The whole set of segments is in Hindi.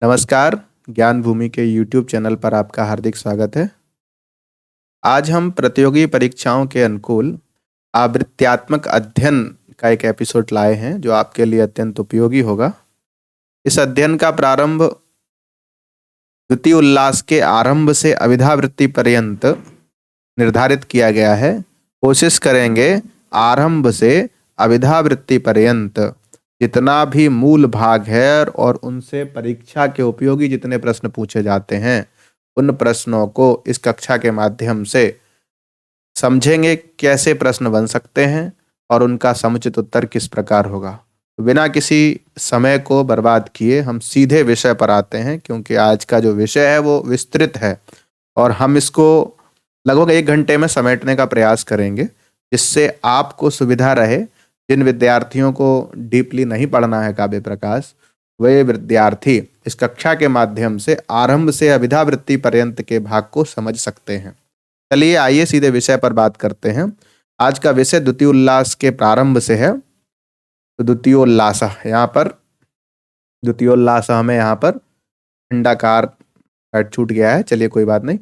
नमस्कार, ज्ञान भूमि के यूट्यूब चैनल पर आपका हार्दिक स्वागत है। आज हम प्रतियोगी परीक्षाओं के अनुकूल आवृत्त्यात्मक अध्ययन का एक एपिसोड लाए हैं जो आपके लिए अत्यंत उपयोगी होगा। इस अध्ययन का प्रारंभ द्वितीय उल्लास के आरंभ से अभिधावृत्ति पर्यंत निर्धारित किया गया है। कोशिश करेंगे आरंभ से अभिधावृत्ति पर्यंत जितना भी मूल भाग है और उनसे परीक्षा के उपयोगी जितने प्रश्न पूछे जाते हैं उन प्रश्नों को इस कक्षा के माध्यम से समझेंगे कैसे प्रश्न बन सकते हैं और उनका समुचित उत्तर किस प्रकार होगा। तो बिना किसी समय को बर्बाद किए हम सीधे विषय पर आते हैं, क्योंकि आज का जो विषय है वो विस्तृत है और हम इसको लगभग 1 घंटे में समेटने का प्रयास करेंगे, जिससे आपको सुविधा रहे। जिन विद्यार्थियों को डीपली नहीं पढ़ना है काव्य प्रकाश, वे विद्यार्थी इस कक्षा के माध्यम से आरंभ से अभिधावृत्ति पर्यंत के भाग को समझ सकते हैं। चलिए आइए सीधे विषय पर बात करते हैं। आज का विषय द्वितीय उल्लास के प्रारंभ से है। तो द्वितीयोल्लास यहाँ पर द्वितीयोल्लास हमें यहाँ पर खंडाकार छूट गया है। चलिए कोई बात नहीं,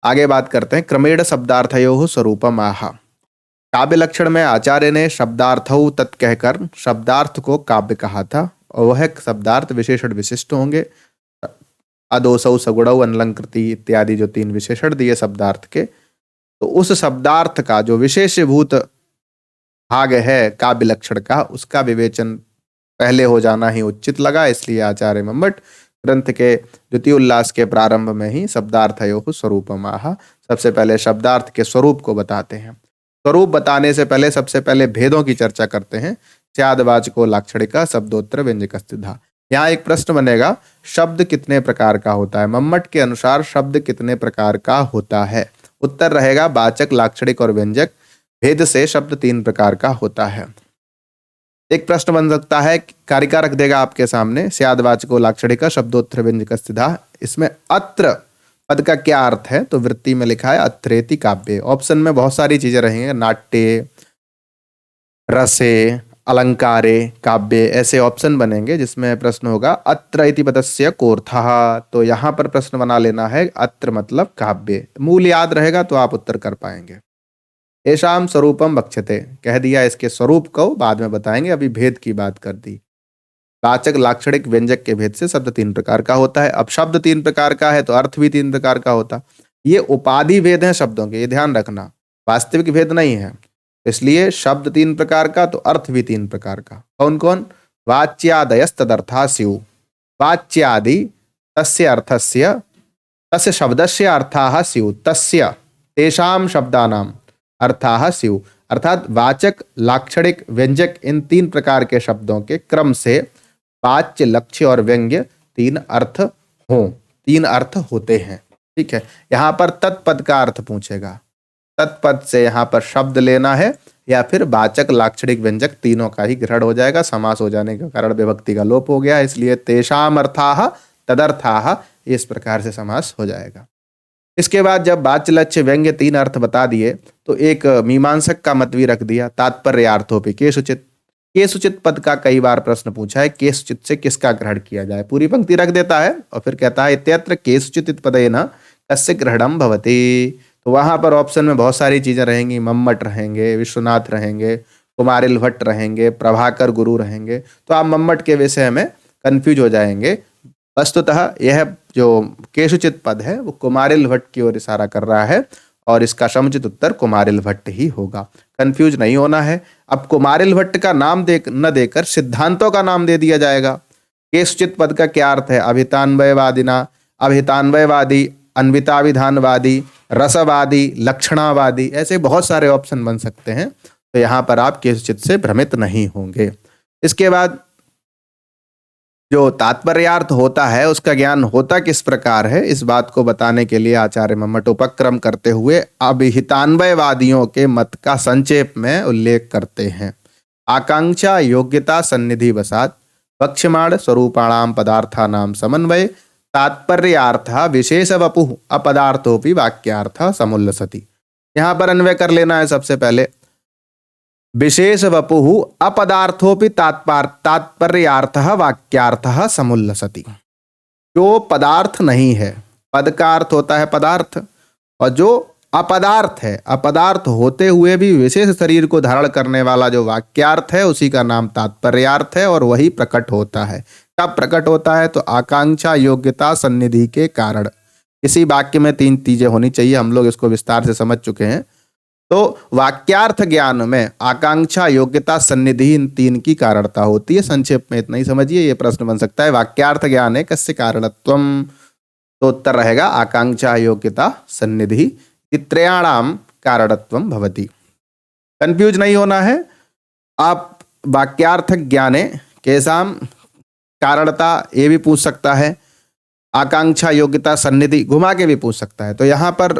आगे बात करते हैं। क्रमेण शब्दार्थयोः स्वरूपम आह। काव्य लक्षण में आचार्य ने शब्दार्थौ तत् कहकर शब्दार्थ को काव्य कहा था और वह शब्दार्थ विशेषण विशिष्ट होंगे। अदोसौ सगुणौ अनलंकृति इत्यादि जो 3 विशेषण दिए शब्दार्थ के, तो उस शब्दार्थ का जो विशेषभूत भाग है काव्य लक्षण का, उसका विवेचन पहले हो जाना ही उचित लगा। इसलिए आचार्य मम्मट ग्रंथ के द्वितीय उल्लास के प्रारंभ में ही शब्दार्थयोः स्वरूपम आह, सबसे पहले शब्दार्थ के स्वरूप को बताते हैं। स्वरूप बताने से पहले सबसे पहले भेदों की चर्चा करते हैं। स्यादवाचको लाक्षणिका शब्दोत्तर व्यंजक स्थिता। यहाँ एक प्रश्न बनेगा, शब्द कितने प्रकार का होता है? मम्मट के अनुसार शब्द कितने प्रकार का होता है? उत्तर रहेगा वाचक, लाक्षणिक और व्यंजक। भेद से शब्द 3 प्रकार का होता है। एक प्रश्न बन सकता है, कारिका रख देगा आपके सामने, स्यादवाचको लाक्षणिका शब्दोत्तर व्यंजक स्थिता। इसमें अत्र पद का क्या अर्थ है? तो वृत्ति में लिखा है अत्रेति काव्ये। ऑप्शन में बहुत सारी चीजें रहेंगे, नाट्ये, रसे, अलंकारे, काव्ये, ऐसे ऑप्शन बनेंगे जिसमें प्रश्न होगा अत्र इति पदस्य कोऽर्थः। तो यहाँ पर प्रश्न बना लेना है अत्र मतलब काव्ये। मूल याद रहेगा तो आप उत्तर कर पाएंगे। येषां स्वरूपम वक्ष्यते, कह दिया इसके स्वरूप को बाद में बताएंगे, अभी भेद की बात कर दी। वाचक, लाक्षणिक, व्यंजक के भेद से शब्द 3 प्रकार का होता है। अब शब्द 3 प्रकार का है तो अर्थ भी 3 प्रकार का होता। ये उपाधि भेद हैं शब्दों के, ये ध्यान रखना, वास्तविक भेद नहीं है। इसलिए शब्द 3 प्रकार का तो अर्थ भी 3 प्रकार का। कौन कौन? वाच्यादयस्तदर्था स्युः। वाच्यादि तस्य अर्थस्य तस्य शब्दस्य अर्थाः स्युः, तस्य तेषां शब्दानाम अर्थाः स्युः। अर्थात वाचक, लाक्षणिक, व्यंजक इन 3 प्रकार के शब्दों के क्रम से वाच्य, लक्ष्य और व्यंग्य 3 अर्थ हों, 3 अर्थ होते हैं। ठीक है, यहाँ पर तत्पद का अर्थ पूछेगा। तत्पद से यहाँ पर शब्द लेना है या फिर वाचक, लाक्षणिक, व्यंजक तीनों का ही ग्रहण हो जाएगा। समास हो जाने के कारण विभक्ति का लोप हो गया, इसलिए तेषाम अर्थाः तदर्थाः इस प्रकार से समास हो जाएगा। इसके बाद जब वाच्य, लक्ष्य, व्यंग्य 3 अर्थ बता दिए तो एक मीमांसक का मत भी रख दिया, तात्पर्यार्थोपि केषुचित्। केषुचित् पद का कई बार प्रश्न पूछा है, केषुचित् से किसका ग्रहण किया जाए। पूरी पंक्ति रख देता है और फिर कहता है इत्यत्र केषुचित् पदेन कस्य ग्रहणं भवति। तो वहां पर ऑप्शन में बहुत सारी चीजें रहेंगी, मम्मट रहेंगे, विश्वनाथ रहेंगे, कुमारिल भट्ट रहेंगे, प्रभाकर गुरु रहेंगे। तो आप मम्मट के विषय में कंफ्यूज हो जाएंगे। वस्तुतः यह जो केषुचित् पद है वो कुमारिल भट्ट की ओर इशारा कर रहा है और इसका समुचित उत्तर कुमारिल भट्ट ही होगा। कंफ्यूज नहीं होना है। अब कुमारिल भट्ट का नाम न देकर सिद्धांतों का नाम दे दिया जाएगा। केषुचित् पद का क्या अर्थ है? अभितान्वयवादिना, अभितान्वयवादी, अन्विताभिधानवादी, रसवादी, लक्षणावादी, ऐसे बहुत सारे ऑप्शन बन सकते हैं। तो यहाँ पर आप केषुचित् से भ्रमित नहीं होंगे। इसके बाद जो तात्पर्यार्थ होता है उसका ज्ञान होता किस प्रकार है, इस बात को बताने के लिए आचार्य मम्मट उपक्रम करते हुए अभिहितान्वयवादियों के मत का संक्षेप में उल्लेख करते हैं। आकांक्षा योग्यता सन्निधि वसात वक्ष्यमाण स्वरूपाणाम पदार्थानाम समन्वय तात्पर्यार्थ विशेष वपुः अपदार्थोपि वाक्यार्थ समुल्लसति। यहाँ पर अन्वय कर लेना है सबसे पहले। विशेष वपुः अपदार्थोपि तात्पर्यार्थः वाक्यार्थः समुल्लसति। जो पदार्थ नहीं है, पद का अर्थ होता है पदार्थ, और जो अपदार्थ है, अपदार्थ होते हुए भी विशेष शरीर को धारण करने वाला जो वाक्यार्थ है उसी का नाम तात्पर्यार्थ है, और वही प्रकट होता है। कब प्रकट होता है? तो आकांक्षा योग्यता सन्निधि के कारण। इसी वाक्य में 3 चीजें होनी चाहिए, हम लोग इसको विस्तार से समझ चुके हैं। तो वाक्यार्थ ज्ञान में आकांक्षा योग्यता सन्निधि इन 3 की कारणता होती है। संक्षेप में इतना ही समझिए, ये प्रश्न बन सकता है, वाक्यार्थ ज्ञान है कस्य कारणत्वम? तो उत्तर रहेगा आकांक्षा योग्यता सन्निधि त्रयाणाम कारणत्वम भवति। कंफ्यूज नहीं होना है। आप वाक्यार्थ ज्ञाने केसाम कारणता ये भी पूछ सकता है, आकांक्षा योग्यता सन्निधि घुमा के भी पूछ सकता है। तो यहाँ पर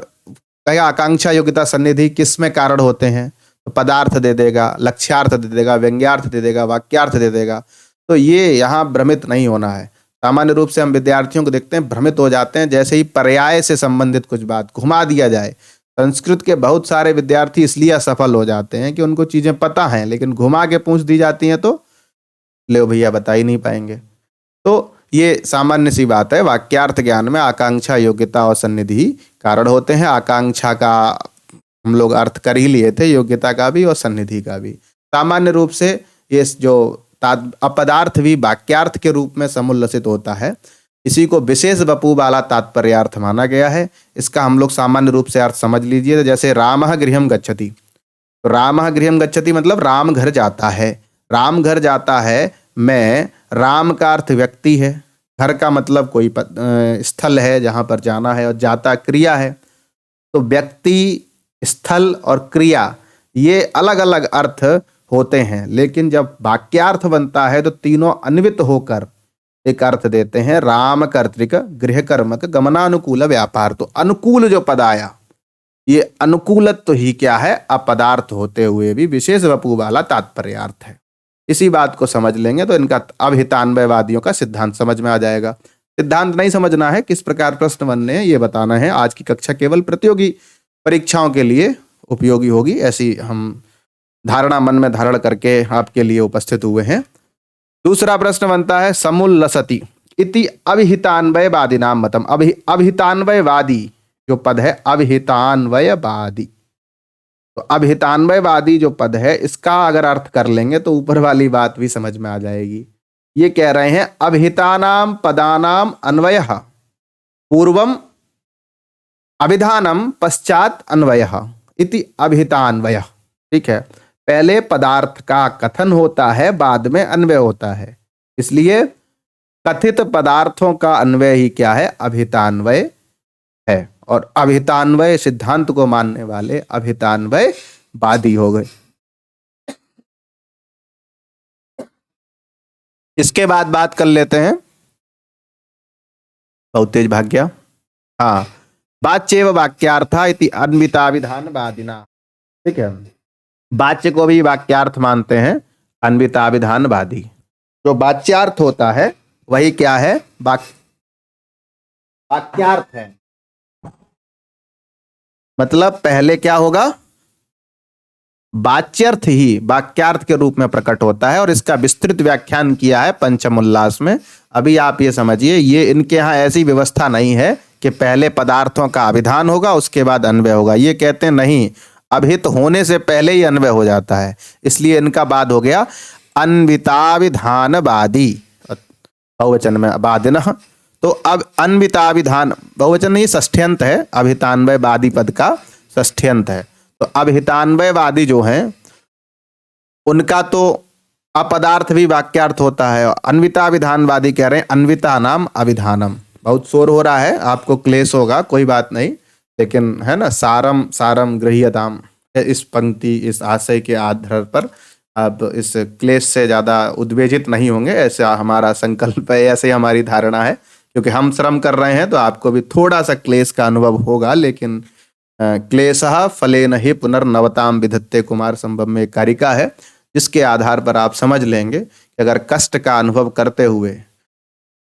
कहेगा आकांक्षा योग्यता सन्निधि किस में कारण होते हैं, तो पदार्थ दे देगा, लक्ष्यार्थ दे देगा, व्यंग्यार्थ दे देगा, वाक्यार्थ दे देगा। तो ये यहाँ भ्रमित नहीं होना है। सामान्य रूप से हम विद्यार्थियों को देखते हैं भ्रमित हो जाते हैं, जैसे ही पर्याय से संबंधित कुछ बात घुमा दिया जाए। संस्कृत के बहुत सारे विद्यार्थी इसलिए असफल हो जाते हैं कि उनको चीजें पता हैं, लेकिन घुमा के पूछ दी जाती हैं तो ले भैया बता ही नहीं पाएंगे। तो ये सामान्य सी बात है। वाक्यार्थ ज्ञान में आकांक्षा योग्यता और सन्निधि कारण होते हैं। आकांक्षा का हम लोग अर्थ कर ही लिए थे, योग्यता का भी और सन्निधि का भी। सामान्य रूप से ये जो अपदार्थ भी वाक्यार्थ के रूप में समुल्लसित होता है, इसी को विशेष वपु वाला तात्पर्यार्थ माना गया है। इसका हम लोग सामान्य रूप से अर्थ समझ लीजिए। जैसे रामः गृहं गच्छति, तो रामः गृहं गच्छति मतलब राम घर जाता है। राम घर जाता है में राम का अर्थ व्यक्ति है, घर का मतलब कोई स्थल है जहाँ पर जाना है, और जाता क्रिया है। तो व्यक्ति, स्थल और क्रिया ये अलग अलग अर्थ होते हैं, लेकिन जब वाक्यार्थ बनता है तो तीनों अन्वित होकर एक अर्थ देते हैं, राम कर्तृक गृह कर्मक गमनानुकूल व्यापार। तो अनुकूल जो पद आया, ये अनुकूलत्व ही क्या है? अपदार्थ होते हुए भी विशेष वपु वाला तात्पर्यार्थ है। इसी बात को समझ लेंगे तो इनका अभिहितान्वयवादियों का सिद्धांत समझ में आ जाएगा। सिद्धांत नहीं समझना है, किस प्रकार प्रश्न बनने हैं ये बताना है। आज की कक्षा केवल प्रतियोगी परीक्षाओं के लिए उपयोगी होगी, ऐसी हम धारणा मन में धारण करके आपके लिए उपस्थित हुए हैं। दूसरा प्रश्न बनता है समुल्लसति इति अभिहितान्वयवादी नाम मतम। अभिहितान्वयवादी जो पद है, अभिहितान्वयवादी, तो अभिहितान्वयवादी जो पद है इसका अगर अर्थ कर लेंगे तो ऊपर वाली बात भी समझ में आ जाएगी। ये कह रहे हैं अभिहितानाम पदानाम अन्वयः पूर्वम अभिधानम पश्चात अन्वयः इति अभिहितान्वयः। ठीक है, पहले पदार्थ का कथन होता है, बाद में अन्वय होता है, इसलिए कथित पदार्थों का अन्वय ही क्या है? अभिहितान्वय है। और अभिहितान्वय सिद्धांत को मानने वाले अभिहितान्वयवादी हो गए। इसके बाद बात कर लेते हैं, बहुत तेज भाग गया। हाँ, वाच्येव वाक्यार्था इति अन्विताभिधानवादिना। ठीक है, वाच्य को भी वाक्यार्थ मानते हैं अन्विताभिधानवादी। जो वाच्यार्थ होता है वही क्या है? वाक्यार्थ है। मतलब पहले क्या होगा? वाच्यर्थ ही वाक्यार्थ के रूप में प्रकट होता है, और इसका विस्तृत व्याख्यान किया है पंचम उल्लास में। अभी आप ये समझिए, ये इनके यहाँ ऐसी व्यवस्था नहीं है कि पहले पदार्थों का अभिधान होगा उसके बाद अन्वय होगा। ये कहते हैं नहीं, अभिहित होने से पहले ही अन्वय हो जाता है, इसलिए इनका बाद हो गया अन्विताभिधानवादी, बहुवचन में वादिनः। तो अब अन्विताभिधान बहुवचन नहीं, षष्ठ्यंत है, अभिहितान्वयवादी पद का षष्ठ्यंत है। तो अभिहितान्वयवादी जो हैं उनका तो अपदार्थ भी वाक्यार्थ होता है। अन्विताभिधानवादी कह रहे हैं अन्विता नाम अभिधानम। बहुत शोर हो रहा है, आपको क्लेश होगा, कोई बात नहीं, लेकिन है ना, सारम सारम गृह्यताम, इस पंक्ति इस आशय के आधार पर आप इस क्लेश से ज़्यादा उद्वेजित नहीं होंगे, ऐसा हमारा संकल्प है, ऐसे हमारी धारणा है। क्योंकि हम श्रम कर रहे हैं तो आपको भी थोड़ा सा क्लेश का अनुभव होगा, लेकिन क्लेशः फलेन हि पुनर्नवताम विधत्ते कुमार संभव में एक कारिका है, जिसके आधार पर आप समझ लेंगे कि अगर कष्ट का अनुभव करते हुए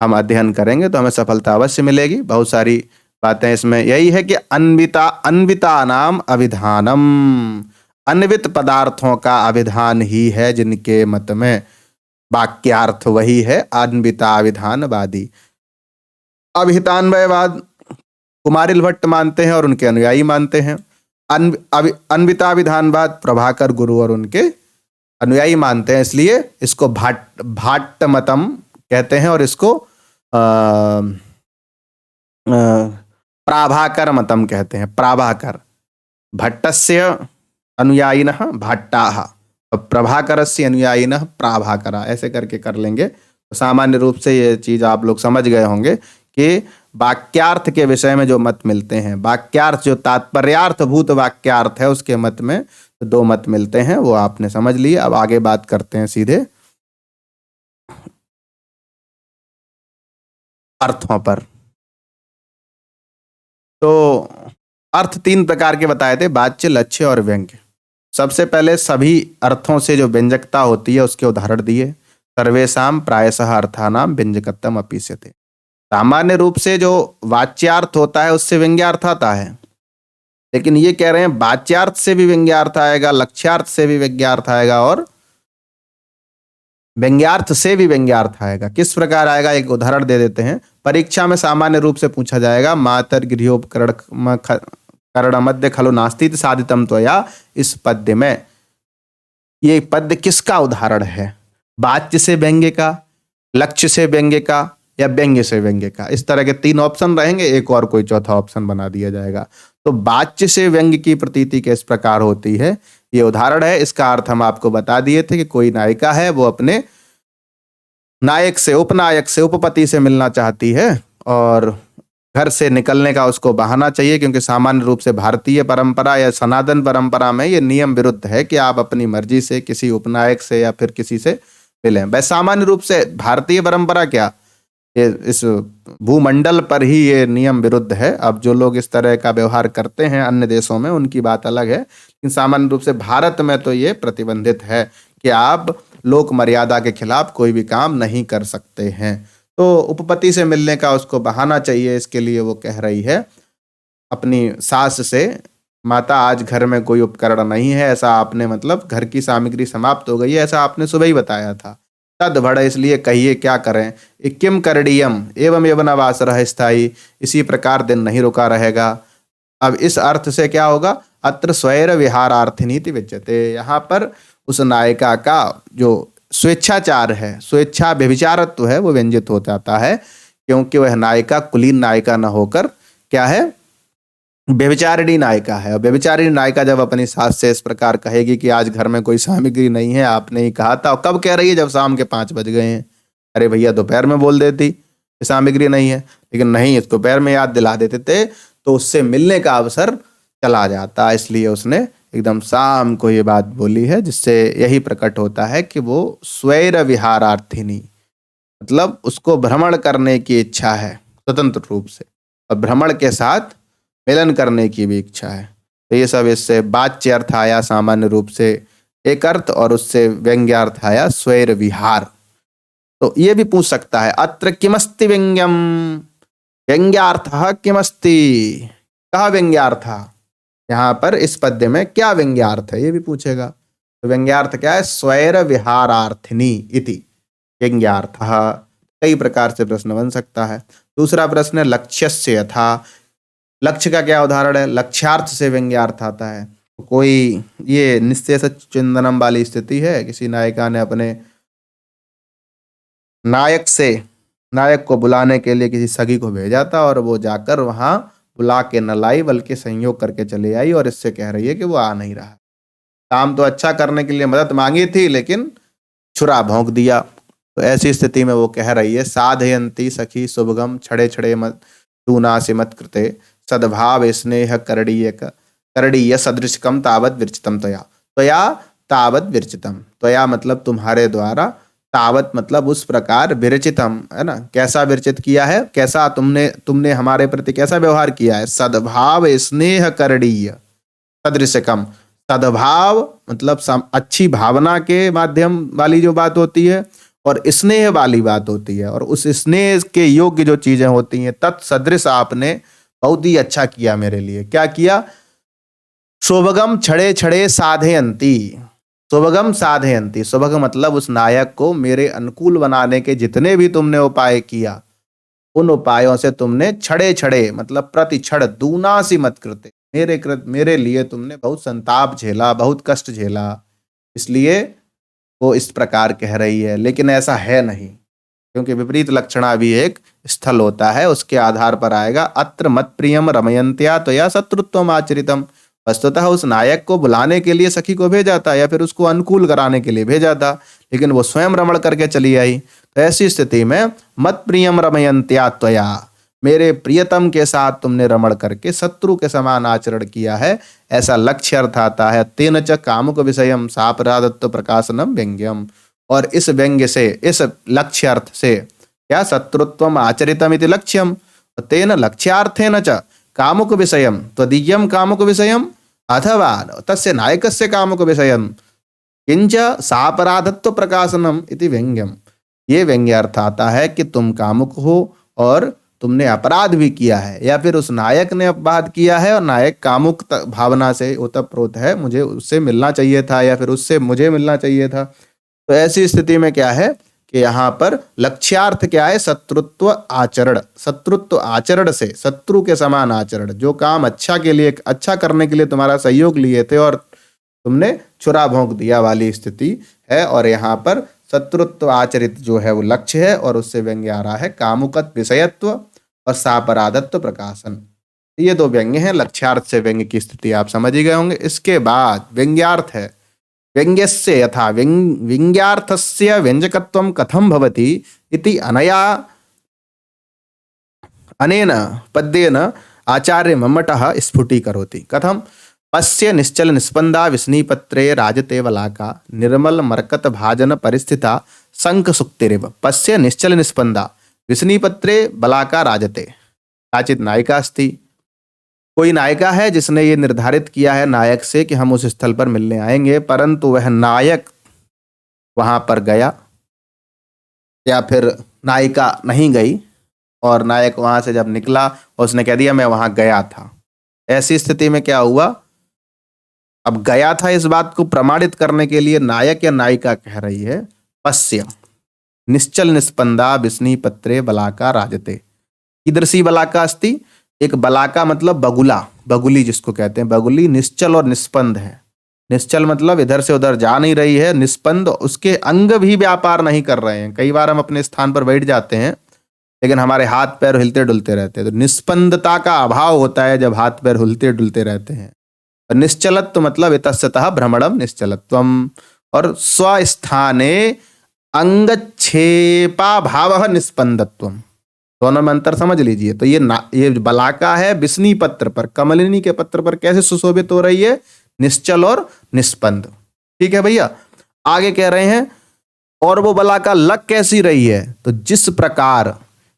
हम अध्ययन करेंगे तो हमें सफलता अवश्य मिलेगी। बहुत सारी बातें इसमें यही है कि अन्विता नाम अभिधानम, अन्वित पदार्थों का अभिधान ही है जिनके मत में वाक्यार्थ वही है अन्विताभिधानवादी। अभिहितान्वयवाद कुमारिल भट्ट मानते हैं और उनके अनुयायी मानते हैं। अन्विता विधानवाद प्रभाकर गुरु और उनके अनुयायी मानते हैं, इसलिए इसको भाट्ट मतम कहते हैं और इसको प्राभाकर मतम कहते हैं। प्राभाकर भट्टस्य अनुयायिनः भाट्टाः, प्रभाकरस्य अनुयायिनः प्राभाकरा, ऐसे करके कर लेंगे तो सामान्य रूप से ये चीज आप लोग समझ गए होंगे कि वाक्यार्थ के विषय में जो मत मिलते हैं, वाक्यार्थ जो तात्पर्यार्थभूत वाक्यार्थ है उसके मत में दो मत मिलते हैं, वो आपने समझ लिए। अब आगे बात करते हैं सीधे अर्थों पर। तो अर्थ तीन प्रकार के बताए थे, वाच्य, लक्ष्य और व्यंग्य। सबसे पहले सभी अर्थों से जो व्यंजकता होती है उसके उदाहरण दिए। सर्वेषां प्रायशः अर्थानां व्यंजकत्वम अपीस्यते। सामान्य रूप से जो वाच्यार्थ होता है उससे व्यंग्यार्थ आता है, लेकिन ये कह रहे हैं वाच्यार्थ से भी व्यंग्यार्थ आएगा, लक्ष्यार्थ से भी व्यंग्यार्थ आएगा और व्यंग्यार्थ से भी व्यंग्यार्थ आएगा। किस प्रकार आएगा, एक उदाहरण दे देते हैं। परीक्षा में सामान्य रूप से पूछा जाएगा, मातर गृहोपकरण मध्य खलु नास्ति साधितम त्वया, इस पद्य में ये पद्य किसका उदाहरण है? वाच्य से व्यंग्य का, लक्ष्य से व्यंग्य का या व्यंग्य से व्यंग्य का। इस तरह के तीन ऑप्शन रहेंगे, एक और कोई चौथा ऑप्शन बना दिया जाएगा। तो वाच्य से व्यंग्य की प्रतीति किस प्रकार होती है, ये उदाहरण है। इसका अर्थ हम आपको बता दिए थे कि कोई नायिका है, वो अपने नायक से, उपनायक से, उपपति से मिलना चाहती है और घर से निकलने का उसको बहाना चाहिए, क्योंकि सामान्य रूप से भारतीय परंपरा या सनातन परंपरा में ये नियम विरुद्ध है कि आप अपनी मर्जी से किसी उपनायक से या फिर किसी से मिलें। वैसे सामान्य रूप से भारतीय परंपरा क्या, ये इस भूमंडल पर ही ये नियम विरुद्ध है। अब जो लोग इस तरह का व्यवहार करते हैं अन्य देशों में उनकी बात अलग है, लेकिन सामान्य रूप से भारत में तो ये प्रतिबंधित है कि आप लोक मर्यादा के खिलाफ कोई भी काम नहीं कर सकते हैं। तो उपपति से मिलने का उसको बहाना चाहिए, इसके लिए वो कह रही है अपनी सास से, माता आज घर में कोई उपकरण नहीं है, ऐसा आपने, मतलब घर की सामग्री समाप्त हो गई है, ऐसा आपने सुबह ही बताया था। तद भड़, इसलिए कहिए क्या करें। किम करणीयम एवं एवं अवासरः स्थायी, इसी प्रकार दिन नहीं रुका रहेगा। अब इस अर्थ से क्या होगा, अत्र स्वैर विहारार्थिनीति विच्यते। यहाँ पर उस नायिका का जो स्वेच्छाचार है, स्वेच्छा व्यभिचारत्व है, वो व्यंजित हो जाता है, क्योंकि वह नायिका कुलीन नायिका न होकर क्या है, व्यभिचारिणी नायिका है। और व्यभिचारिणी नायिका जब अपनी सास से इस प्रकार कहेगी कि आज घर में कोई सामग्री नहीं है, आपने ही कहा था, और कब कह रही है, जब शाम के 5 बज गए हैं। अरे भैया दोपहर में बोल देती कि सामग्री नहीं है, लेकिन नहीं, इस दोपहर में याद दिला देते थे तो उससे मिलने का अवसर चला जाता। इसलिए उसने एकदम शाम को ये बात बोली है, जिससे यही प्रकट होता है कि वो स्वैर विहारार्थिनी, मतलब उसको भ्रमण करने की इच्छा है स्वतंत्र रूप से, और भ्रमण के साथ मिलन करने की भी इच्छा है। तो ये सब इससे वाच्य अर्थ आया सामान्य रूप से एक अर्थ, और उससे व्यंग्यार्थ आया स्वैर विहार। तो ये भी पूछ सकता है, अत्र किमस्ति व्यंग्यम, व्यंग्यार्थः किमस्ति, कहा व्यंग्यार्थ, यहाँ पर इस पद्य में क्या व्यंग्यार्थ है, ये भी पूछेगा। तो व्यंग्यार्थ क्या है, स्वैर विहारार्थिनी इति व्यंग्यार्थः। कई प्रकार से प्रश्न बन सकता है। दूसरा प्रश्न है लक्ष्यस्य यथा, लक्ष्य का क्या उदाहरण है, लक्ष्यार्थ से व्यंग्यार्थ आता है। तो कोई ये निश्चेष चिंतनम वाली स्थिति है, किसी नायिका ने अपने नायक को बुलाने के लिए किसी सगी को भेजा था, और वो जाकर वहां बुला के न लाई बल्कि संयोग करके चले आई, और इससे कह रही है कि वो आ नहीं रहा। काम तो अच्छा करने के लिए मदद मांगी थी, लेकिन छुरा भोंक दिया। तो ऐसी स्थिति में वो कह रही है, साधयंती सखी शुभगम छड़े छड़े मत दूनासि मत कृते सद्भाव स्नेह करणीय सदृशकम तावत विरचितम त्वया। त्वया तावत विरचितम, त्वया मतलब तुम्हारे द्वारा, तावत मतलब उस प्रकार, विरचितम है ना, कैसा विरचित किया है, कैसा तुमने हमारे प्रति कैसा व्यवहार किया है। सद्भाव स्नेह करणीय सदृशकम, सद्भाव मतलब अच्छी भावना के माध्यम वाली जो बात होती है, और स्नेह वाली बात होती है, और उस स्नेह के योग्य जो चीजें होती हैं, तत्सदृश आपने बहुत ही अच्छा किया मेरे लिए। क्या किया, शोभगम छड़े छड़े साधयंती, शोभगम साधयंती, शोभग मतलब उस नायक को मेरे अनुकूल बनाने के जितने भी तुमने उपाय किया, उन उपायों से तुमने छड़े छड़े मतलब प्रति क्षण दूनासी मत कृते, मेरे लिए तुमने बहुत संताप झेला, बहुत कष्ट झेला, इसलिए वो इस प्रकार कह रही है। लेकिन ऐसा है नहीं, क्योंकि विपरीत लक्षणा भी एक स्थल होता है, उसके आधार पर आएगा अत्र मत प्रियम रमयंत्या त्वया शत्रुत्वम आचरितम। वस्तुतः उस नायक को बुलाने के लिए सखी को भेजा था या फिर उसको अनुकूल कराने के लिए भेजा था, लेकिन वो स्वयं रमण करके चली आई। तो ऐसी स्थिति में मत प्रियम रमयंत्या त्वया, मेरे प्रियतम के साथ तुमने रमण करके शत्रु के समान आचरण किया है, ऐसा लक्ष्य अर्थ आता है। तेन च कामुक विषयम सापराधत्व प्रकाशनम व्यंग्यम, और इस व्यंग्य से, इस लक्ष्य अर्थ से क्या शत्रुत्वम आचरितम इति लक्ष्यम, तेन लक्ष्यार्थेन च कामुक विषयम त्वदीयम कामुक विषयम अथवा तस्य नायकस्य कामुक विषयम किंच सापराधत्व प्रकाशनम इति व्यंग्यम। ये व्यंग्य अर्थ आता है कि तुम कामुक हो और तुमने अपराध भी किया है, या फिर उस नायक ने अपराध किया है और नायक कामुक भावना से ओतप्रोत है, मुझे उससे मिलना चाहिए था या फिर उससे मुझे मिलना चाहिए था। तो ऐसी स्थिति में क्या है कि यहाँ पर लक्ष्यार्थ क्या है, शत्रुत्व आचरण, शत्रुत्व आचरण से शत्रु के समान आचरण, जो काम अच्छा के लिए, अच्छा करने के लिए तुम्हारा सहयोग लिए थे और तुमने छुरा भोंक दिया वाली स्थिति है। और यहाँ पर शत्रुत्व आचरित जो है वो लक्ष्य है, और उससे व्यंग्य आ रहा है कामुकत विषयत्व और सापराधत्व प्रकाशन। ये दो व्यंग्य हैं, लक्ष्यार्थ से व्यंग्य की स्थिति आप समझ ही गए होंगे। इसके बाद व्यंग्यार्थ है। व्यंग्यस्य यथा व्यंग्यार्थस्य व्यंजकत्वं कथं भवति इति अनया अनेन पद्येन आचार्य मम्मटः स्फुटीकरोति। कथं पश्य निश्चल निस्पंदा विस्नीपत्रे राजते वलाका निर्मल मरकत भाजन परिस्थिता शंख सुक्तिरिव। पश्य निश्चल निस्पंदा विस्नीपत्रे बलाका राजते। काचित नायिका अस्ति, कोई नायिका है जिसने ये निर्धारित किया है नायक से कि हम उस स्थल पर मिलने आएंगे, परंतु वह नायक वहां पर गया या फिर नायिका नहीं गई, और नायक वहां से जब निकला और उसने कह दिया मैं वहां गया था। ऐसी स्थिति में क्या हुआ, अब गया था इस बात को प्रमाणित करने के लिए नायक या नायिका कह रही है पश्य निश्चल निस्पंदा विस्नी पत्रे बलाका राजते। कीदृशी बलाका अस्ति, एक बलाका मतलब बगुला, बगुली जिसको कहते हैं, बगुली निश्चल और निस्पंद है। निश्चल मतलब इधर से उधर जा नहीं रही है, निस्पंद उसके अंग भी व्यापार नहीं कर रहे हैं। कई बार हम अपने स्थान पर बैठ जाते हैं लेकिन हमारे हाथ पैर हिलते डुलते रहते हैं, तो निस्पंदता का अभाव होता है जब हाथ पैर हिलते डुलते रहते हैं। और निश्चलत्व मतलब इतस्ततः भ्रमणम निश्चलत्वम, और स्वस्थाने अंगक्षेपा भाव निस्पंदत्वम, दोनों में अंतर समझ लीजिए। तो ये बलाका है बिस्नी पत्र पर, कमलिनी के पत्र पर कैसे सुशोभित हो रही है, निश्चल और निस्पंद। ठीक है भैया, आगे कह रहे हैं और वो बलाका लग कैसी रही है, तो जिस प्रकार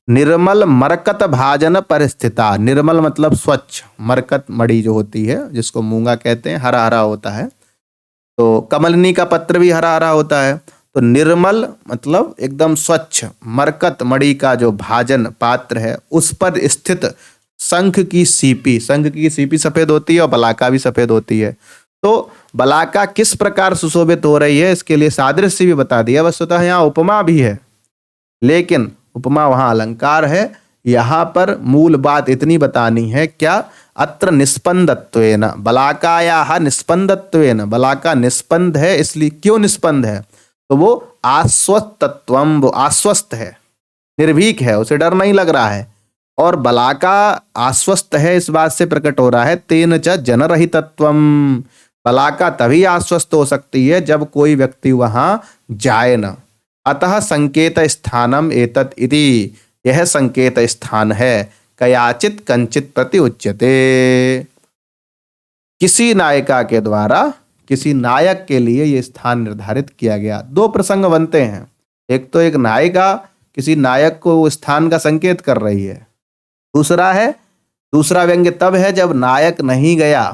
निर्मल मरकत भाजन परिस्थिता, निर्मल मतलब स्वच्छ, मरकत मड़ी जो होती है जिसको मूंगा कहते हैं, हरा हरा होता है, तो कमलिनी का पत्र भी हरा हरा होता है। तो निर्मल मतलब एकदम स्वच्छ, मरकत मणि का जो भाजन पात्र है उस पर स्थित शंख की सीपी, शंख की सीपी सफेद होती है और बलाका भी सफेद होती है। तो बलाका किस प्रकार सुशोभित हो रही है इसके लिए सादृश्य भी बता दिया। वस्तुतः यहाँ उपमा भी है, लेकिन उपमा वहाँ अलंकार है, यहाँ पर मूल बात इतनी बतानी है क्या, अत्र निस्पंदत्वेन बलाकायाः निस्पंदत्वेन, बलाका निस्पंद है, इसलिए क्यों निस्पंद है, तो वो आश्वस्तत्वम, वो आश्वस्त है, निर्भीक है, उसे डर नहीं लग रहा है। और बलाका आश्वस्त है इस बात से प्रकट हो रहा है तेन च जनरहितत्वम, बलाका तभी आश्वस्त हो सकती है जब कोई व्यक्ति वहां जाए न। अतः संकेत स्थानम एतत् इति, यह संकेत स्थान है, कयाचित कंचित प्रति उच्यते। किसी नायिका के द्वारा किसी नायक के लिए यह स्थान निर्धारित किया गया। दो प्रसंग बनते हैं, एक तो एक नायिका किसी नायक को स्थान का संकेत कर रही है, दूसरा व्यंग्य तब है जब नायक नहीं गया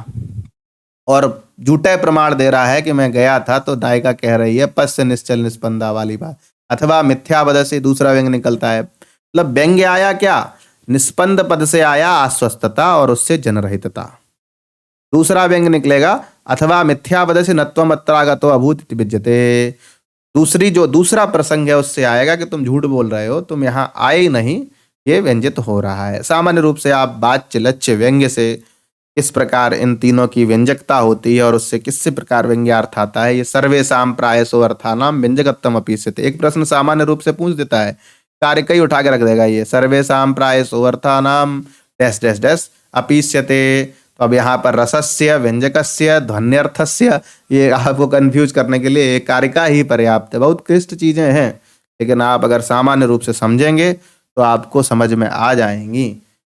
और झूठे प्रमाण दे रहा है कि मैं गया था, तो नायिका कह रही है पश्य निश्चल निस्पंदा वाली बात, अथवा मिथ्या पद से दूसरा व्यंग्य निकलता है। मतलब व्यंग्य आया क्या, निस्पंद पद से आया आश्वस्तता और उससे जनरहितता। दूसरा व्यंग्य निकलेगा अथवा मिथ्या पद से नत्वम अत्रागतो अभूत इति विद्यते, दूसरा प्रसंग है उससे आएगा कि तुम झूठ बोल रहे हो, तुम यहाँ आए ही नहीं, ये व्यंजित हो रहा है। सामान्य रूप से आप वाच्य, लक्ष्य, व्यंग्य से किस प्रकार इन तीनों की व्यंजकता होती है और उससे किस प्रकार व्यंग्यार्थ आता है, ये सर्वेषां प्रायसो अर्थानाम व्यंजकत्वम अपीस्यते। एक प्रश्न सामान्य रूप से पूछ देता है, कार्य कई उठा के रख देगा, ये सर्वेषां प्रायसो अर्थानाम डैश डैश डैश अपीस्यते। तो अब यहाँ पर रसस्य, व्यंजकस्य, ध्वन्यर्थस्य, ये आपको कंफ्यूज करने के लिए एक कारिका ही पर्याप्त है। बहुत क्लिष्ट चीजें हैं, लेकिन आप अगर सामान्य रूप से समझेंगे तो आपको समझ में आ जाएंगी,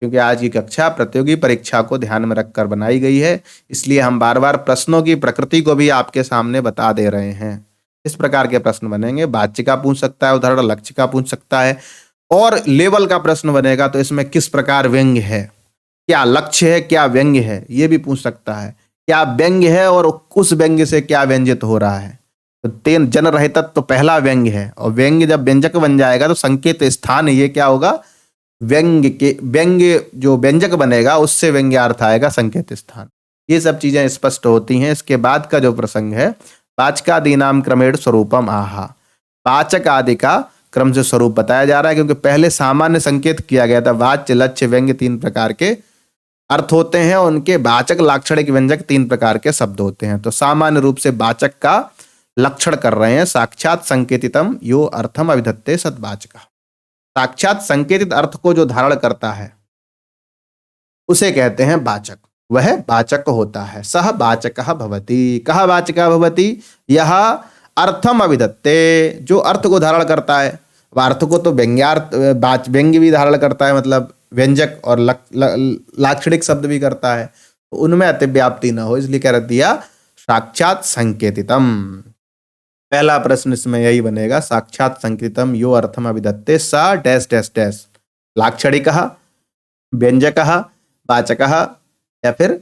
क्योंकि आज की कक्षा प्रतियोगी परीक्षा को ध्यान में रखकर बनाई गई है। इसलिए हम बार बार प्रश्नों की प्रकृति को भी आपके सामने बता दे रहे हैं। इस प्रकार के प्रश्न बनेंगे, वाच्य का पूछ सकता है उदाहरण, लक्ष्य का पूछ सकता है, और लेवल का प्रश्न बनेगा तो इसमें किस प्रकार व्यंग्य है, क्या लक्ष्य है, क्या व्यंग्य है, ये भी पूछ सकता है। क्या व्यंग्य है और उस व्यंग्य से क्या व्यंजित हो रहा है। तो तेन जन रहितत्व तो पहला व्यंग्य है, और व्यंग्य जब व्यंजक बन जाएगा तो संकेत स्थान ये क्या होगा, व्यंग्य जो व्यंजक बनेगा उससे व्यंग्यार्थ आएगा संकेत स्थान। ये सब चीजें स्पष्ट होती हैं। इसके बाद का जो प्रसंग है, वाचकादीनाम क्रमेण स्वरूपम आहा, वाचक आदि का क्रम से स्वरूप बताया जा रहा है, क्योंकि पहले सामान्य संकेत किया गया था। वाच्य, लक्ष्य, व्यंग्य तीन प्रकार के अर्थ होते हैं, उनके वाचक, लाक्षणिक, व्यंजक तीन प्रकार के शब्द होते हैं। तो सामान्य रूप से वाचक का लक्षण कर रहे हैं, साक्षात संकेतितम यो अर्थम अभिधत्ते सद्वाचक। साक्षात संकेतित अर्थ को जो धारण करता है उसे कहते हैं वाचक, वह वाचक होता है। सह वाचकः भवति, कह वाचकः भवति, यह अर्थम अभिधत्ते, जो अर्थ को धारण करता है। अर्थ को तो व्यंग्यार्थ, व्यंग्य भी धारण करता है, मतलब व्यंजक और लाक्षणिक शब्द भी करता है, तो उनमें अतिव्याप्ति न हो, इसलिए कह दिया साक्षात संकेतितम। पहला प्रश्न इसमें यही बनेगा, साक्षात संकेतितम यो अर्थम अभिधत्ते सा डैश डैश डैश, लाक्षणिकः, व्यंजकः, वाचकः, या फिर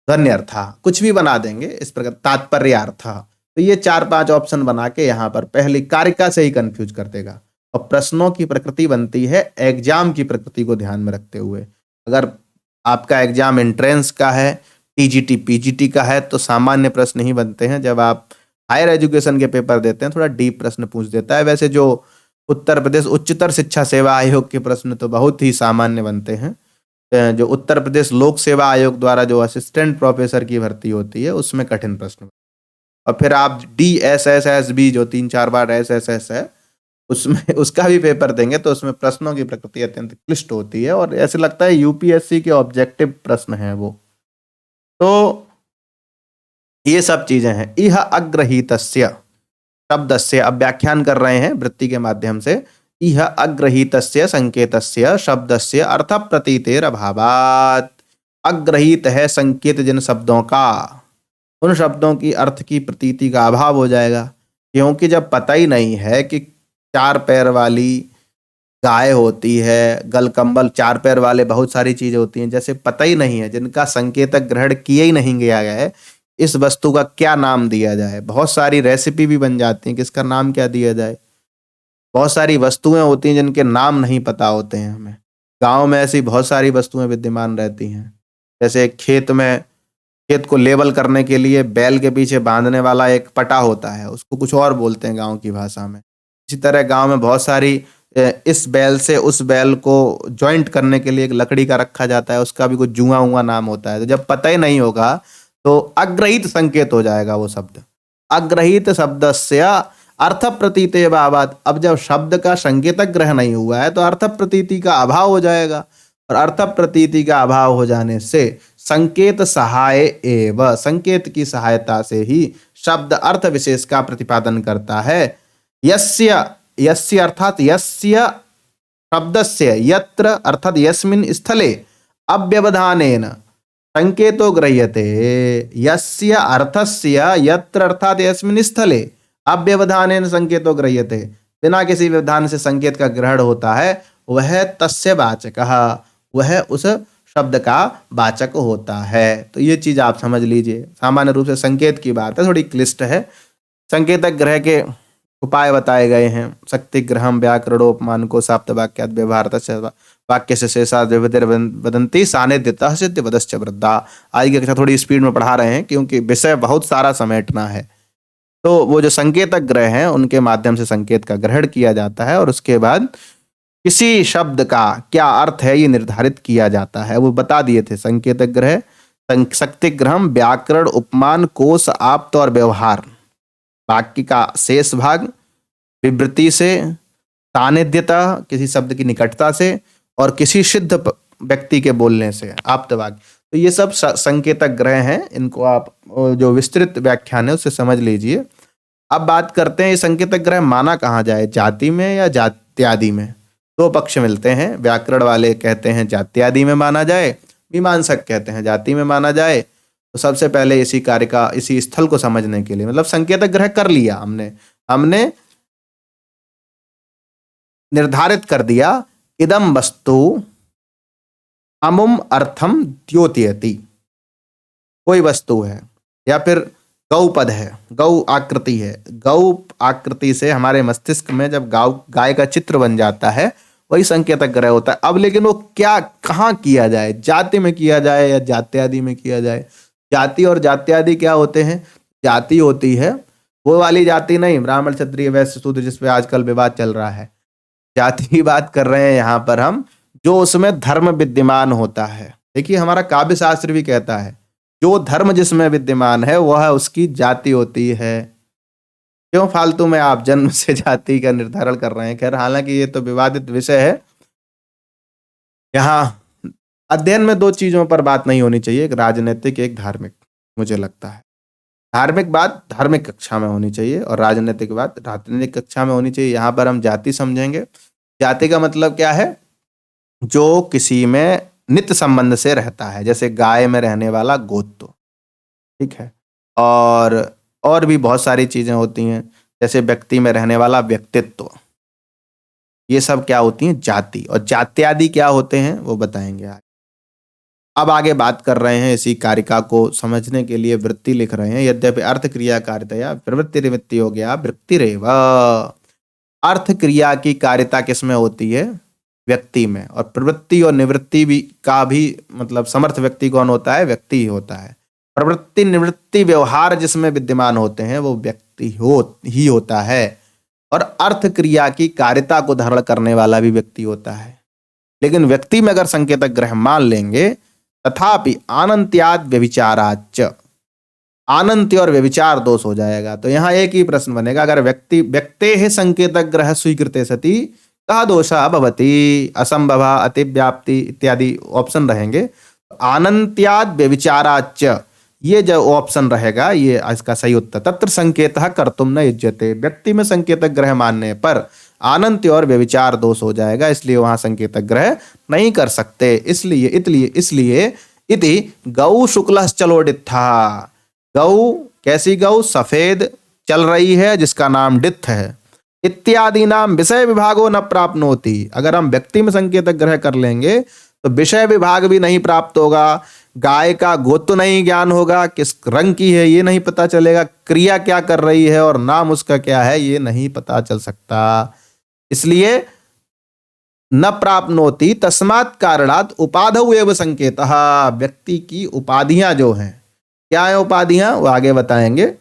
ध्वन्यर्थः, कुछ भी बना देंगे इस प्रकार, तात्पर्यार्थः। तो ये 4-5 ऑप्शन बना के यहाँ पर पहली कारिका से ही कंफ्यूज कर देगा। और प्रश्नों की प्रकृति बनती है एग्जाम की प्रकृति को ध्यान में रखते हुए। अगर आपका एग्जाम एंट्रेंस का है, टीजीटी पीजीटी का है, तो सामान्य प्रश्न ही बनते हैं। जब आप हायर एजुकेशन के पेपर देते हैं थोड़ा डीप प्रश्न पूछ देता है। वैसे जो उत्तर प्रदेश उच्चतर शिक्षा सेवा आयोग के प्रश्न तो बहुत ही सामान्य बनते हैं। जो उत्तर प्रदेश लोक सेवा आयोग द्वारा जो असिस्टेंट प्रोफेसर की भर्ती होती है उसमें कठिन प्रश्न। और फिर आप DSSSB जो 3-4 बार SSS है, उसमें उसका भी पेपर देंगे तो उसमें प्रश्नों की प्रकृति अत्यंत क्लिष्ट होती है, और ऐसे लगता है यूपीएससी के ऑब्जेक्टिव प्रश्न हैं वो। तो ये सब चीजें हैं। इह अग्रहीतस्य शब्दस्य, अब व्याख्यान कर रहे हैं वृत्ति के माध्यम से। इह अग्रहीतस्य संकेतस्य शब्दस्य अर्थ प्रतीतेर अभावात्, अग्रहीत है संकेत जिन शब्दों का, उन शब्दों की अर्थ की प्रतीति का अभाव हो जाएगा, क्योंकि जब पता ही नहीं है कि 4 पैर वाली गाय होती है, गलकंबल, 4 पैर वाले बहुत सारी चीजें होती हैं, जैसे पता ही नहीं है, जिनका संकेतक ग्रहण किया ही नहीं गया है, इस वस्तु का क्या नाम दिया जाए। बहुत सारी रेसिपी भी बन जाती हैं, किसका नाम क्या दिया जाए। बहुत सारी वस्तुएं होती हैं जिनके नाम नहीं पता होते हैं हमें। गांव में ऐसी बहुत सारी वस्तुएं विद्यमान रहती हैं, जैसे खेत को लेबल करने के लिए बैल के पीछे बांधने वाला एक पटा होता है, उसको कुछ और बोलते हैं गांव की भाषा में। इसी तरह गांव में बहुत सारी इस बैल से उस बैल को जॉइंट करने के लिए एक लकड़ी का रखा जाता है, उसका भी कुछ जुआ नाम होता है। तो जब पता ही नहीं होगा तो अग्रहित संकेत हो जाएगा वो शब्द। अग्रहित शब्दस्य अर्थ प्रतीते अभावात्, अब जब शब्द का संकेतक ग्रहण नहीं हुआ है तो अर्थ प्रतीति का अभाव हो जाएगा, और अर्थ प्रतीति का अभाव हो जाने से संकेत सहाय एवं, संकेत की सहायता से ही शब्द अर्थ विशेष का प्रतिपादन करता है। यस्य, यस्य अर्थात यस्य शब्दस्य, यत्र अर्थात यस्मिन् स्थले अव्यवधानेन संकेतो गृह्यते, यस्य अर्थस्य यत्र अर्थात यस्मिन् स्थले अव्यवधानेन संकेतो गृह्यते, बिना किसी व्यवधान से संकेत का ग्रहण होता है, वह तस्य वाचकः, वह उस शब्द का वाचक होता है। तो ये चीज आप समझ लीजिए। सामान्य रूप से संकेत की बात है, थोड़ी क्लिष्ट है। संकेतक ग्रह के उपाय बताए गए हैं। शक्ति ग्रहम व्याकरणोपमान को साप्त वाक्यात व्यवहार वाक्य से शेषा वदंती सानिध्यतः सिद्ध वदश्च वृद्धा। आज की कक्षा थोड़ी स्पीड में पढ़ा रहे हैं क्योंकि विषय बहुत सारा समेटना है। तो वो जो संकेतक ग्रह हैं उनके माध्यम से संकेत का ग्रहण किया जाता है, और उसके बाद किसी शब्द का क्या अर्थ है ये निर्धारित किया जाता है। वो बता दिए थे, संकेतक ग्रह, शक्तिग्रहम, व्याकरण, उपमान, कोश, आप्त और व्यवहार। वाक्य का शेष भाग विवृति से, सानिध्यता किसी शब्द की निकटता से, और किसी सिद्ध व्यक्ति के बोलने से, आप्त वाक्य। तो ये सब संकेतक ग्रह हैं, इनको आप जो विस्तृत व्याख्यान है उससे समझ लीजिए। अब बात करते हैं ये संकेतक ग्रह माना कहाँ जाए, जाति में या जात्यादि में। दो पक्ष मिलते हैं, व्याकरण वाले कहते हैं जात्यादि में माना जाए, मीमांसक कहते हैं जाति में माना जाए। तो सबसे पहले इसी कार्य का, इसी स्थल को समझने के लिए, मतलब संकेतक ग्रह कर लिया हमने निर्धारित कर दिया, इदम वस्तु अमुम अर्थम द्योतयति। कोई वस्तु है या फिर गौ पद है, गौ आकृति है, गौ आकृति से हमारे मस्तिष्क में जब गाय का चित्र बन जाता है वही संकेतक ग्रह होता है। अब लेकिन वो क्या, कहाँ किया जाए, जाति में किया जाए या जात्यादि में किया जाए। जाति और जात्यादि क्या होते हैं, जाति होती है वो वाली जाति नहीं, ब्राह्मण क्षत्रिय वैश्य शूद्र जिस पे आजकल विवाद चल रहा है। जाति की बात कर रहे हैं यहाँ पर हम, जो उसमें धर्म विद्यमान होता है। देखिए हमारा काव्य शास्त्र भी कहता है जो धर्म जिसमें विद्यमान है वह उसकी जाति होती है। क्यों फालतू में आप जन्म से जाति का निर्धारण कर रहे हैं। खैर हालांकि ये तो विवादित विषय है। यहाँ अध्ययन में दो चीजों पर बात नहीं होनी चाहिए, एक राजनीतिक एक धार्मिक। मुझे लगता है धार्मिक बात धार्मिक कक्षा में होनी चाहिए और राजनीतिक बात राजनीतिक कक्षा में होनी चाहिए। यहाँ पर हम जाति समझेंगे। जाति का मतलब क्या है, जो किसी में नित्य संबंध से रहता है, जैसे गाय में रहने वाला गोत्र, ठीक है। और भी बहुत सारी चीजें होती हैं, जैसे व्यक्ति में रहने वाला व्यक्तित्व, ये सब क्या होती हैं, जाति। और जात्यादि क्या होते हैं वो बताएंगे आज। अब आगे बात कर रहे हैं, इसी कारिका को समझने के लिए वृत्ति लिख रहे हैं। यद्यपि अर्थ क्रिया कारितया प्रवृत्ति निवृत्ति हो गया वृत्तिरेव। अर्थ क्रिया की कारिता किसमें होती है, व्यक्ति में। और प्रवृत्ति और निवृत्ति भी का भी मतलब समर्थ व्यक्ति कौन होता है, व्यक्ति ही होता है। प्रवृत्ति निवृत्ति व्यवहार जिसमें विद्यमान होते हैं वो व्यक्ति ही होता है। और अर्थ क्रिया की कारिता को धारण करने वाला भी व्यक्ति होता है। लेकिन व्यक्ति में अगर संकेतक ग्रह मान लेंगे, तथापि आनंत्याद व्यभिचाराच, आनंत्य और व्यभिचार दोष हो जाएगा। तो यहाँ एक ही प्रश्न बनेगा, अगर व्यक्ते है संकेतक ग्रह स्वीकृते सती कहा दोषा भवति, असंभवा, अतिव्याप्ति इत्यादि ऑप्शन रहेंगे। आनंत्याद व्यभिचाराच ये जो ऑप्शन रहेगा ये इसका सही उत्तर। तत्र संकेतः कर्तुम न युज्यते, व्यक्ति में संकेतक ग्रह मानने पर आनंत्य और व्यभिचार दोष हो जाएगा, इसलिए वहां संकेतक ग्रह नहीं कर सकते। इसलिए इति गौ शुक्ल चलोडित्था, गौ कैसी गौ, सफेद चल रही है जिसका नाम डित्थ है। इत्यादि नाम विषय विभागो न प्राप्नोति, अगर हम व्यक्ति में संकेतक ग्रह कर लेंगे तो विषय विभाग भी नहीं प्राप्त होगा। गाय का गोत्र नहीं ज्ञान होगा, किस रंग की है ये नहीं पता चलेगा, क्रिया क्या कर रही है और नाम उसका क्या है ये नहीं पता चल सकता। इसलिए न प्राप्नोति तस्मात् कारणात् उपाधौ एव संकेतः, व्यक्ति की उपाधियां जो हैं, क्या है उपाधियां वो आगे बताएंगे,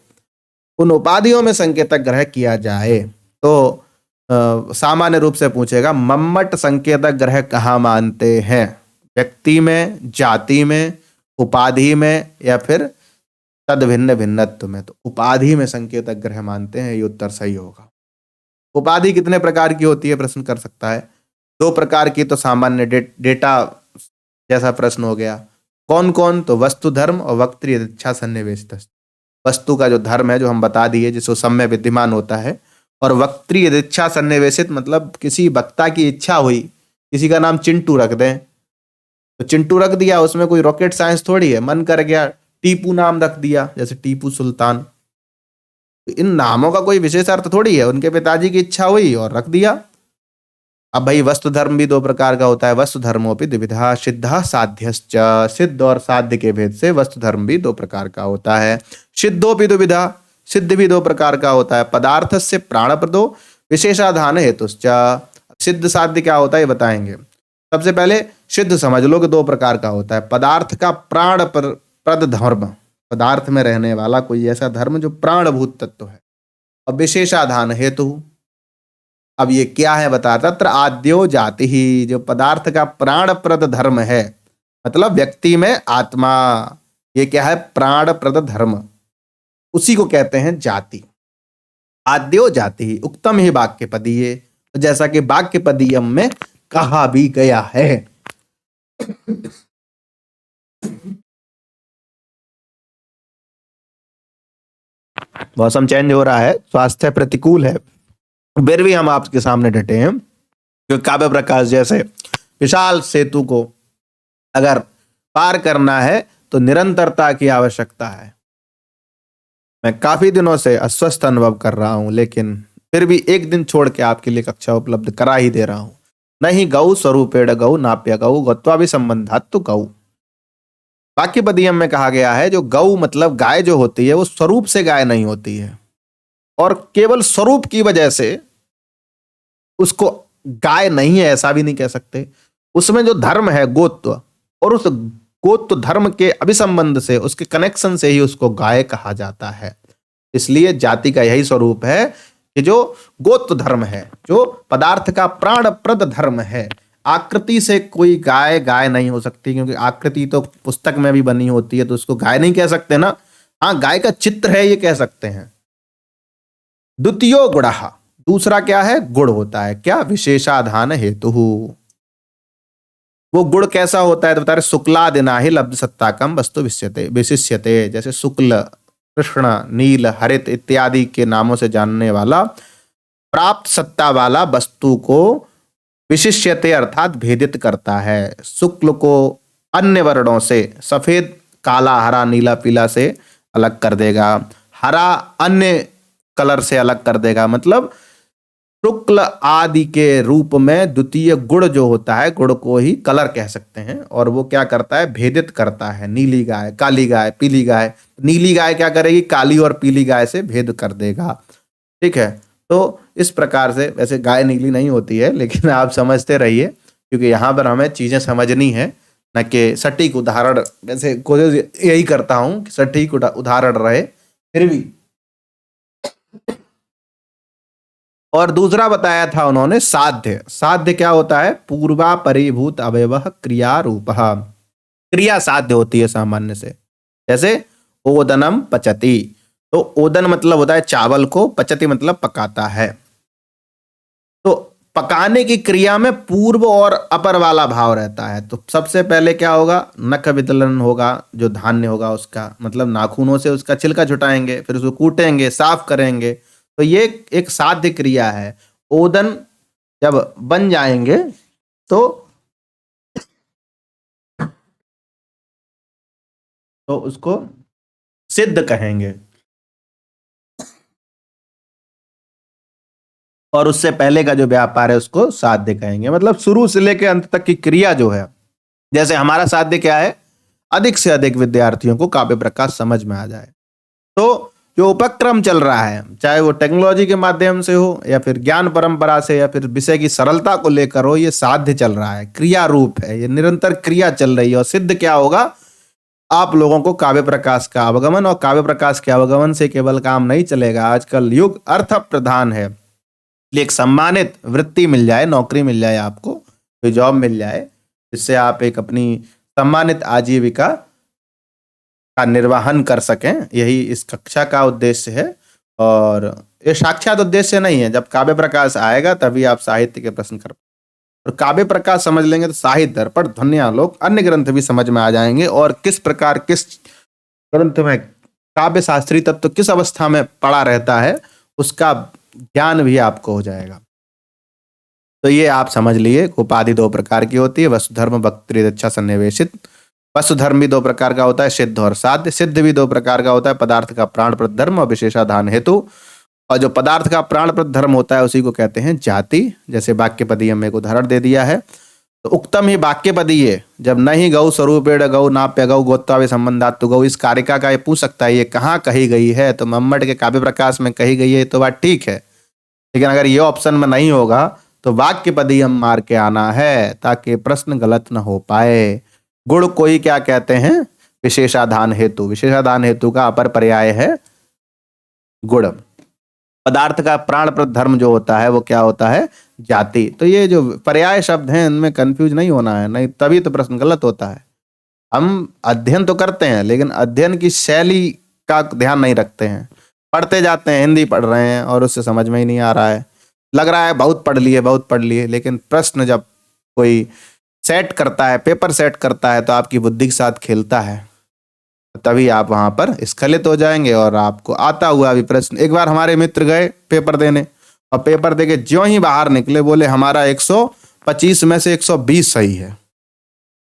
उन उपाधियों में संकेतक ग्रह किया जाए। तो सामान्य रूप से पूछेगा मम्मट संकेतक ग्रह कहाँ मानते हैं, व्यक्ति में, जाति में, उपाधि में या फिर तद भिन्न भिन्नत्व में। तो उपाधि में संकेतक ग्रह मानते हैं, ये उत्तर सही होगा। उपाधि कितने प्रकार की होती है प्रश्न कर सकता है, दो प्रकार की। तो सामान्य डेटा जैसा प्रश्न हो गया। कौन कौन, तो वस्तु धर्म और वक्तृ यदिच्छा सन्निवेशित। वस्तु का जो धर्म है जो हम बता दिए जिसको सब में विद्यमान होता है, और वक्तृ यदिच्छा सन्निवेशित मतलब किसी वक्ता की इच्छा हुई, किसी का नाम चिंटू रख दें तो चिंटू रख दिया, उसमें कोई रॉकेट साइंस थोड़ी है। मन कर गया टीपू नाम रख दिया, जैसे टीपू सुल्तान, तो इन नामों का कोई विशेष अर्थ थोड़ी है, उनके पिताजी की इच्छा हुई और रख दिया। अब भाई वस्तु धर्म भी दो प्रकार का होता है, वस्तु धर्मोपि द्विविधा, सिद्ध साध्यश्च, सिद्ध और साध्य के भेद से वस्तु धर्म भी दो प्रकार का होता है। सिद्धोपि द्विविधा, सिद्ध भी दो प्रकार का होता है। पदार्थ से प्राणप्रदो विशेषाधान हेतुश्च, सिद्ध साध्य क्या होता है ये बताएंगे। सबसे पहले सिद्ध समझ लो कि दो प्रकार का होता है, पदार्थ का प्राण प्रद धर्म, पदार्थ में रहने वाला कोई ऐसा धर्म जो प्राणभूत तत्व है, और विशेषाधान हेतु। अब ये क्या है बता, तत्र आद्यो जाति ही, जो पदार्थ का प्राणप्रद धर्म है, मतलब व्यक्ति में आत्मा, ये क्या है, प्राणप्रद धर्म, उसी को कहते हैं जाति। आद्यो जाति ही उक्तम ही वाक्यपदीय, तो जैसा कि वाक्यपदीयम में कहा भी गया है। मौसम चेंज हो रहा है, स्वास्थ्य प्रतिकूल है, फिर भी हम आपके सामने डटे हैं, क्योंकि काव्य प्रकाश जैसे विशाल सेतु को अगर पार करना है तो निरंतरता की आवश्यकता है। मैं काफी दिनों से अस्वस्थ अनुभव कर रहा हूं, लेकिन फिर भी एक दिन छोड़ के आपके लिए कक्षा उपलब्ध करा ही दे रहा हूं। नहीं गौ स्वरूपेण गौ नाप्य गौ गत्वा भी संबंधात तो गौ। वाक्यपदीयम में कहा गया है, जो गौ मतलब गाय जो होती है वो स्वरूप से गाय नहीं होती है, और केवल स्वरूप की वजह से उसको गाय नहीं है ऐसा भी नहीं कह सकते। उसमें जो धर्म है गोत्व, और उस गोत्व धर्म के अभिसंबंध से, उसके कनेक्शन से ही उसको गाय कहा जाता है। इसलिए जाति का यही स्वरूप है कि जो गोत्व धर्म है, जो पदार्थ का प्राणप्रद धर्म है। आकृति से कोई गाय गाय नहीं हो सकती, क्योंकि आकृति तो पुस्तक में भी बनी होती है, तो उसको गाय नहीं कह सकते ना। हाँ, गाय का चित्र है ये कह सकते हैं। द्वितीयो गुणः, दूसरा क्या है, गुण होता है। क्या, विशेषाधान हेतु। वो गुण कैसा होता है तो बता रहे, शुक्लादिना ही लब्ध सत्ताकम वस्तु विशिष्यते, जैसे शुक्ल, कृष्ण, नील, हरित इत्यादि के नामों से जानने वाला प्राप्त सत्ता वाला वस्तु को विशिष्यते अर्थात भेदित करता है। शुक्ल को अन्य वर्णों से, सफेद, काला, हरा, नीला, पीला से अलग कर देगा, हरा अन्य कलर से अलग कर देगा। मतलब शुक्ल आदि के रूप में द्वितीय गुण जो होता है, गुण को ही कलर कह सकते हैं, और वो क्या करता है, भेदित करता है। नीली गाय, काली गाय, पीली गाय। नीली गाय क्या करेगी, काली और पीली गाय से भेद कर देगा। ठीक है, तो इस प्रकार से, वैसे गाय नीली नहीं होती है, लेकिन आप समझते रहिए, क्योंकि यहाँ पर हमें चीजें समझनी है, न कि सटीक उदाहरण। वैसे कोशिश यही करता हूं कि सटीक उदाहरण रहे, फिर भी। और दूसरा बताया था उन्होंने साध्य। साध्य क्या होता है, पूर्वा परिभूत अवयव क्रिया रूप। क्रिया साध्य होती है सामान्य से, जैसे ओदनम पचति, तो ओदन मतलब होता है चावल को, पचति मतलब पकाता है। तो पकाने की क्रिया में पूर्व और अपर वाला भाव रहता है। तो सबसे पहले क्या होगा, नख विदलन होगा, जो धान्य होगा उसका, मतलब नाखूनों से उसका छिलका छुटाएंगे, फिर उसको कूटेंगे, साफ करेंगे। तो ये एक साध्य क्रिया है। ओदन जब बन जाएंगे तो उसको सिद्ध कहेंगे, और उससे पहले का जो व्यापार है उसको साध्य कहेंगे। मतलब शुरू से लेकर अंत तक की क्रिया जो है, जैसे हमारा साध्य क्या है, अधिक से अधिक विद्यार्थियों को काव्य प्रकाश समझ में आ जाए। तो जो उपक्रम चल रहा है, चाहे वो टेक्नोलॉजी के माध्यम से हो, या फिर ज्ञान परंपरा से, या फिर विषय की सरलता को लेकर हो, ये साध्य चल रहा है, क्रिया रूप है, ये निरंतर क्रिया चल रही है। और सिद्ध क्या होगा, आप लोगों को काव्य प्रकाश का अवगमन, और काव्य प्रकाश के अवगमन से केवल काम नहीं चलेगा। आजकल युग अर्थ प्रधान है, इसलिए एक सम्मानित वृत्ति मिल जाए, नौकरी मिल जाए, आपको कोई जॉब मिल जाए, जिससे आप एक अपनी सम्मानित आजीविका का निर्वहन कर सकें, यही इस कक्षा का उद्देश्य है। और ये साक्षात उद्देश्य नहीं है। जब काव्य प्रकाश आएगा तभी आप साहित्य के प्रश्न कर, और काव्य प्रकाश समझ लेंगे तो साहित्य, दर्पण, ध्वन्यालोक, अन्य ग्रंथ भी समझ में आ जाएंगे, और किस प्रकार किस ग्रंथ में काव्य शास्त्रीय तत्व किस अवस्था में पड़ा रहता है उसका ज्ञान भी आपको हो जाएगा। तो ये आप समझ लिए, उपाधि दो प्रकार की होती है, वसुधर्म, वक्तृ, सन्निवेशित। वसुधर्म भी दो प्रकार का होता है, सिद्ध और साध्य। सिद्ध भी दो प्रकार का होता है, पदार्थ का प्राणप्रद धर्म और विशेषाधान हेतु। और जो पदार्थ का प्राणप्रद धर्म होता है उसी को कहते हैं जाति। जैसे वाक्यपदीय में एक उदाहरण दे दिया है, तो उक्तम ही वाक्यपदीय, जब नहीं गौ स्वरूपेण गौ नाप्य गौ गोत्वावे संबंधात गौ, इस कारिका का ये पूछ सकता है ये कहाँ कही गई है, तो मम्मट के काव्य प्रकाश में कही गई है, तो बात ठीक है। लेकिन अगर ये ऑप्शन में नहीं होगा तो वाक्यपदीयम मार के आना है, ताकि प्रश्न गलत न हो पाए। गुण को ही क्या कहते हैं, विशेषाधान हेतु। विशेषाधान हेतु का अपर पर्याय है गुण। पदार्थ का प्राणप्रद धर्म जो होता है वो क्या होता है? जाति। तो ये जो पर्याय शब्द हैं इनमें कंफ्यूज नहीं होना है, नहीं तभी तो प्रश्न गलत होता है। हम अध्ययन तो करते हैं लेकिन अध्ययन की शैली का ध्यान नहीं रखते हैं। पढ़ते जाते हैं, हिंदी पढ़ रहे हैं और उससे समझ में ही नहीं आ रहा है, लग रहा है बहुत पढ़ लिए, लेकिन प्रश्न जब कोई सेट करता है, पेपर सेट करता है तो आपकी बुद्धि के साथ खेलता है, तभी आप वहां पर स्खलित हो जाएंगे और आपको आता हुआ भी प्रश्न। एक बार हमारे मित्र गए पेपर देने और पेपर देके ज्यों ही बाहर निकले बोले हमारा 125 में से 120 सही है।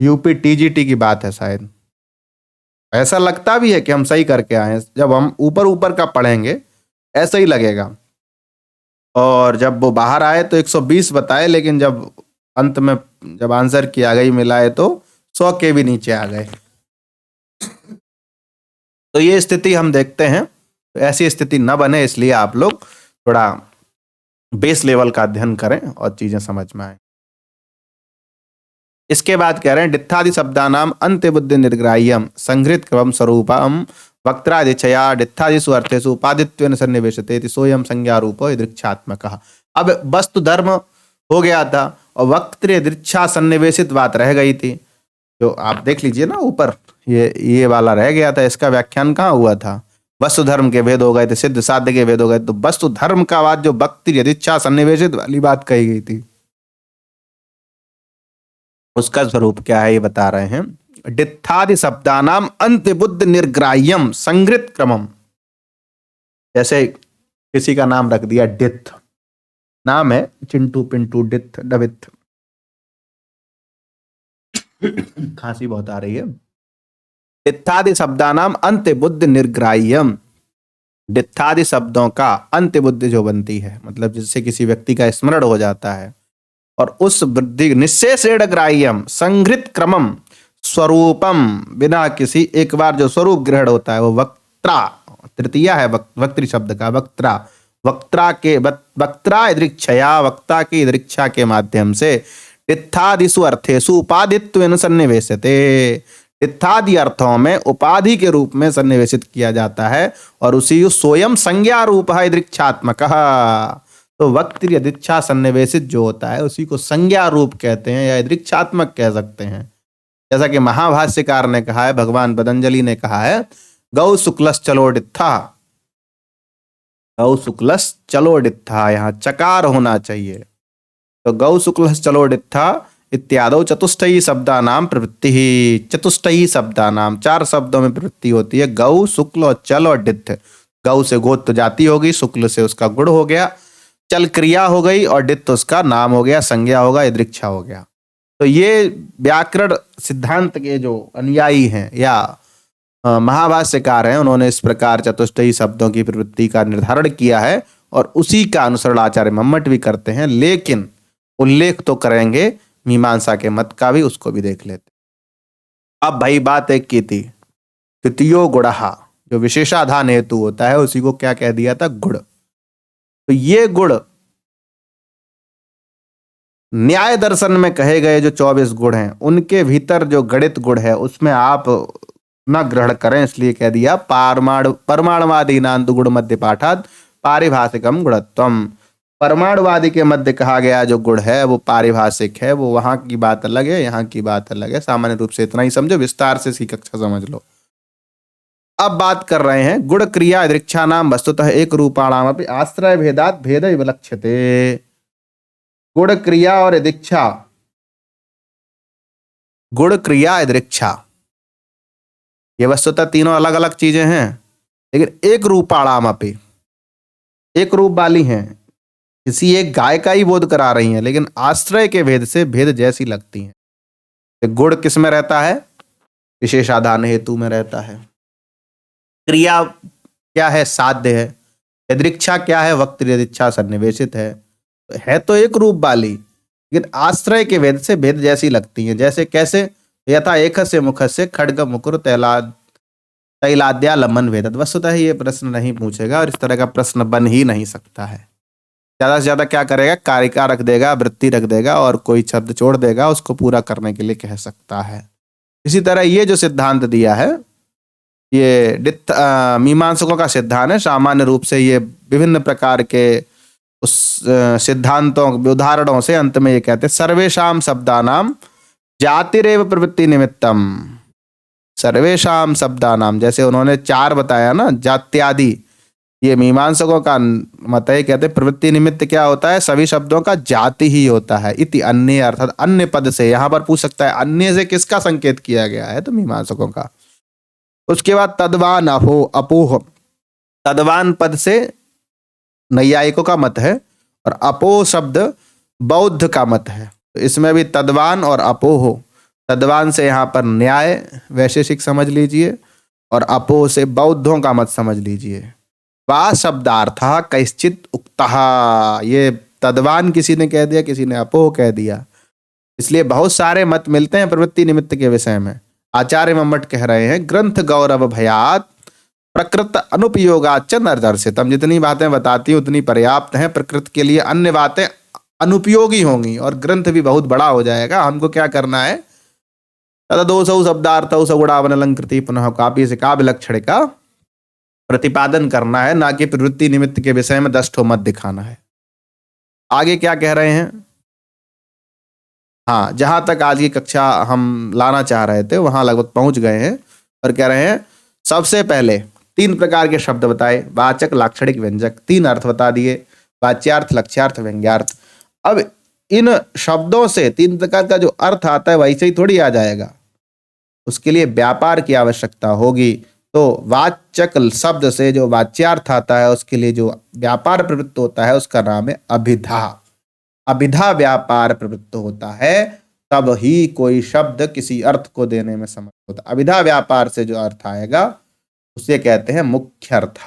यूपी टीजीटी की बात है शायद। ऐसा लगता भी है कि हम सही करके आए हैं, जब हम ऊपर ऊपर का पढ़ेंगे ऐसा ही लगेगा। और जब वो बाहर आए तो 120 बताए, लेकिन जब अंत में जब आंसर की आ गई मिलाए तो 100 के भी नीचे आ गए। तो ये स्थिति हम देखते हैं, तो ऐसी स्थिति न बने इसलिए आप लोग थोड़ा बेस लेवल का अध्ययन करें और चीजें समझ में आए। इसके बाद कह रहे हैं डित्थादि शब्दानाम अंत्य बुद्धि निर्ग्राह्यम संघृत क्रम स्वरूपम वक्त्रादिच्छया डित्थादिषु अर्थेषु उपादित्वेन सन्निवेशते इति सोयम संज्ञा रूपो यदृच्छात्मकः। अब वस्तु धर्म हो गया था और वक्त दृच्छा सन्निवेशित बात रह गई थी। जो आप देख लीजिए ना ऊपर ये वाला रह गया था, इसका व्याख्यान कहाँ हुआ था? वस्तु धर्म के भेद हो गए थे, सिद्ध साध्य के भेद हो गए, तो वस्तु धर्म का बात जो वक्ति यदिच्छा सन्निवेशित वाली बात कही गई थी उसका स्वरूप क्या है ये बता रहे हैं। डित्थादि शब्दानाम अंत्य बुद्धि निर्ग्राह्यम संगृत क्रमम। जैसे किसी का नाम रख दिया डिथ, नाम है चिंटू पिंटू डिथ डबिथ, खांसी बहुत आ रही है। डित्थादि शब्दानाम अंत्य बुद्धि निर्ग्राह्यम, डित्थादि शब्दों का अंत्य बुद्धि जो बनती है, मतलब जिससे किसी व्यक्ति का स्मरण हो जाता है और उस बुद्धि निश्शेषेण ग्राह्यम संघृत क्रमम स्वरूपम, बिना किसी एक बार जो स्वरूप ग्रहण होता है वो वक्त्रा, तृतीया है वक्त्री शब्द का वक्त्रा, वक्त्रा दृक्षया, वक्ता की दृक्षा के माध्यम से डित्थादिषु अर्थेषु उपाधित्वेन सन्निवेशते, डित्थादि अर्थों में उपाधि के रूप में सन्निवेशित किया जाता है और उसी सोयम संज्ञा रूप है दृक्षात्मकः। तो वक्त यदृच्छा सन्निवेशित जो होता है उसी को संज्ञा रूप कहते हैं या दृक्षात्मक कह सकते हैं। जैसा कि महाभाष्यकार ने कहा है, भगवान पतंजलि ने कहा है गौ शुक्लस चलोडित्था, गौ शुक्लस चलोडित्था, यहाँ चकार होना चाहिए। तो गौ शुक्लस चलोडित्था इत्यादो चतुष्टयी शब्दानाम प्रवृत्ति ही, चतुष्टयी शब्दानाम 4 शब्दों में प्रवृत्ति होती है, गौ शुक्ल और चल और डित्थ। गौ से गोत्र जाति होगी, शुक्ल से उसका गुण हो गया, चल क्रिया हो गई और डित्थ उसका नाम हो गया, संज्ञा होगा, दृक्षा हो गया। तो ये व्याकरण सिद्धांत के जो अनुयायी हैं या महाभाष्यकार हैं उन्होंने इस प्रकार चतुष्टयी शब्दों की प्रवृत्ति का निर्धारण किया है और उसी का अनुसरण आचार्य मम्मट भी करते हैं, लेकिन उल्लेख तो करेंगे मीमांसा के मत का भी, उसको भी देख लेते। अब भाई बात एक की थी, तृतीयो गुणः, जो विशेषाधान हेतु होता है उसी को क्या कह दिया था? गुण। तो ये गुण न्याय दर्शन में कहे गए जो 24 गुण हैं उनके भीतर जो गणित गुण है उसमें आप न ग्रहण करें, इसलिए कह दिया परमाणुवादी नांदु गुण मध्य पाठात पारिभाषिकम गुणत्वम। परमाणुवादी के मध्य कहा गया जो गुण है वो पारिभाषिक है, वो वहां की बात अलग है, यहाँ की बात अलग है। सामान्य रूप से इतना ही समझो, विस्तार से इसकी कक्षा समझ लो। अब बात कर रहे हैं गुण क्रिया दृक्षा नाम वस्तुतः एक रूपाणाम अपि आश्रय भेदात भेद विलक्ष्यते। गुण क्रिया और दीक्षा, गुण क्रिया दृक्षा ये वस्तुतः तीनों अलग अलग चीजें हैं, लेकिन एक रूपाणाम अपि, एक रूप वाली हैं, किसी एक गाय का ही बोध करा रही हैं, लेकिन आश्रय के भेद से भेद जैसी लगती हैं। तो गुण किस में रहता है? विशेषाधान हेतु में रहता है। क्रिया क्या है? साध्य है। यदृच्छा क्या है? वक्त यदृच्छा सन्निवेशित है तो एक रूप वाली, लेकिन आश्रय के भेद से भेद जैसी लगती हैं। जैसे कैसे? यथा एक से मुख से खड्ग मुकुर तैलाद्या लमन भेदत। वस्तुतः ये प्रश्न नहीं पूछेगा और इस तरह का प्रश्न बन ही नहीं सकता है। ज्यादा से ज्यादा क्या करेगा? कारिका रख देगा, वृत्ति रख देगा और कोई शब्द छोड़ देगा, उसको पूरा करने के लिए कह सकता है। इसी तरह ये जो सिद्धांत दिया है ये मीमांसकों का सिद्धांत है। सामान्य रूप से ये विभिन्न प्रकार के उस सिद्धांतों उदाहरणों से अंत में ये कहते हैं सर्वेषाम शब्दानाम जातिरेव प्रवृत्ति निमित्तम। सर्वेषाम शब्दानाम, जैसे उन्होंने 4 बताया ना, जात्यादि, ये मीमांसकों का मत है, कहते हैं प्रवृत्ति निमित्त क्या होता है, सभी शब्दों का जाति ही होता है। इति अन्य, अर्थात अन्य पद से, यहां पर पूछ सकता है अन्य से किसका संकेत किया गया है, तो मीमांसकों का। उसके बाद तद्वान अहो अपोह, तद्वान पद से नैयायिकों का मत है और अपोह शब्द बौद्ध का मत है। तो इसमें भी तद्वान और अपोह, तद्वान से यहाँ पर न्याय वैशेषिक समझ लीजिए और अपोह से बौद्धों का मत समझ लीजिए। वा शब्दार्थ कैश्चित उक्तः, ये तद्वान किसी ने कह दिया, किसी ने अपोह कह दिया, इसलिए बहुत सारे मत मिलते हैं प्रवृत्ति निमित्त के विषय में। आचार्य मम्मट कह रहे हैं ग्रंथ गौरव भयात प्रकृत अनुपयोगाच नर्दर्शितम, जितनी बातें बताती उतनी पर्याप्त हैं, प्रकृत के लिए अन्य बातें अनुपयोगी होंगी और ग्रंथ भी बहुत बड़ा हो जाएगा। हमको क्या करना है, तदोसौ शब्दार्थौ सगुणावन अलंकृति पुनः काव्य से काव्य लक्षण का प्रतिपादन करना है, ना कि प्रवृत्ति निमित्त के विषय में 10 ठो मत दिखाना है। आगे क्या कह रहे हैं, हाँ, जहां तक आज की कक्षा हम लाना चाह रहे थे वहां लगभग पहुंच गए हैं। और कह रहे हैं सबसे पहले 3 प्रकार के शब्द बताए, वाचक लाक्षणिक व्यंजक, 3 अर्थ बता दिए, वाच्यार्थ लक्ष्यार्थ व्यंग्यार्थ। अब इन शब्दों से 3 प्रकार का जो अर्थ आता है वैसे ही थोड़ी आ जाएगा, उसके लिए व्यापार की आवश्यकता होगी। तो वाचक शब्द से जो वाच्यार्थ आता है उसके लिए जो व्यापार प्रवृत्त होता है उसका नाम है अभिधा। अभिधा व्यापार प्रवृत्त होता है तब ही कोई शब्द किसी अर्थ को देने में समर्थ होता है। अभिधा व्यापार से जो अर्थ आएगा उसे कहते हैं मुख्य अर्थ।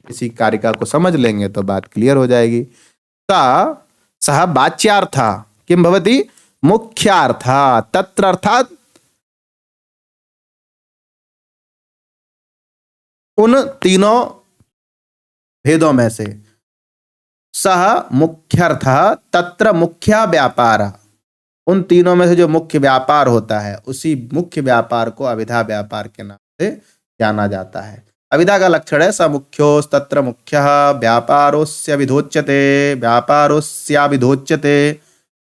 इसी कारिका को समझ लेंगे तो बात क्लियर हो जाएगी। सा सह वाच्यार्थ किम भवति, मुख्यार्थ, तत्र अर्थात उन तीनों भेदों में से, सह मुख्यर्थ तत्र मुख्य व्यापार, उन तीनों में से जो मुख्य व्यापार होता है उसी मुख्य व्यापार को अभिधा व्यापार के नाम से जाना जाता है। अभिधा का लक्षण है स मुख्योस्तत्र मुख्यः व्यापारोस्य विधोच्यते, व्यापारोस्याभिधोच्यते।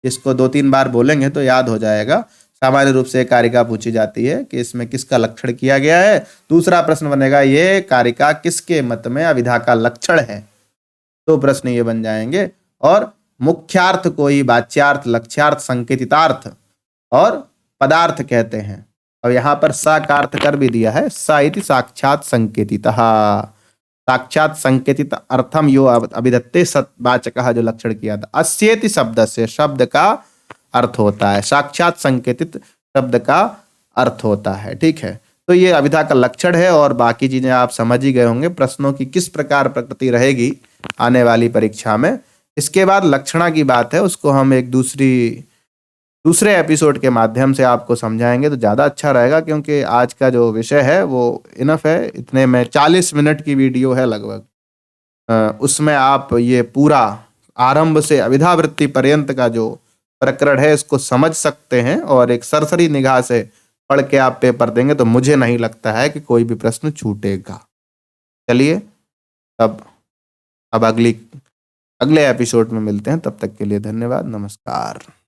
इसको 2-3 बार बोलेंगे तो याद हो जाएगा। सामान्य रूप से कारिका पूछी जाती है कि इसमें किसका लक्षण किया गया है। दूसरा प्रश्न बनेगा ये कारिका किसके मत में अभिधा का लक्षण है, तो प्रश्न ये बन जाएंगे। और मुख्यार्थ को ही वाच्यार्थ, लक्ष्यार्थ, संकेतितार्थ और पदार्थ कहते हैं। और यहाँ पर सा का अर्थ कर भी दिया है, सा इति साक्षात संकेतितः, साक्षात संकेतित अर्थम यो अभिधत्ते सत्वाचकः, जो लक्षण किया था। अस्येति शब्द से शब्द का अर्थ होता है, साक्षात संकेतित शब्द का अर्थ होता है। ठीक है, तो ये अभिधा का लक्षण है और बाकी चीजें आप समझ ही गए होंगे। प्रश्नों की किस प्रकार प्रकृति रहेगी आने वाली परीक्षा में, इसके बाद लक्षणा की बात है, उसको हम एक दूसरे एपिसोड के माध्यम से आपको समझाएंगे तो ज़्यादा अच्छा रहेगा, क्योंकि आज का जो विषय है वो इनफ है। इतने में 40 मिनट की वीडियो है लगभग, उसमें आप ये पूरा आरंभ से अभिधावृत्ति पर्यंत का जो प्रकरण है इसको समझ सकते हैं और एक सरसरी निगाह से पढ़ के आप पेपर देंगे तो मुझे नहीं लगता है कि कोई भी प्रश्न छूटेगा। चलिए अब अगले एपिसोड में मिलते हैं, तब तक के लिए धन्यवाद, नमस्कार।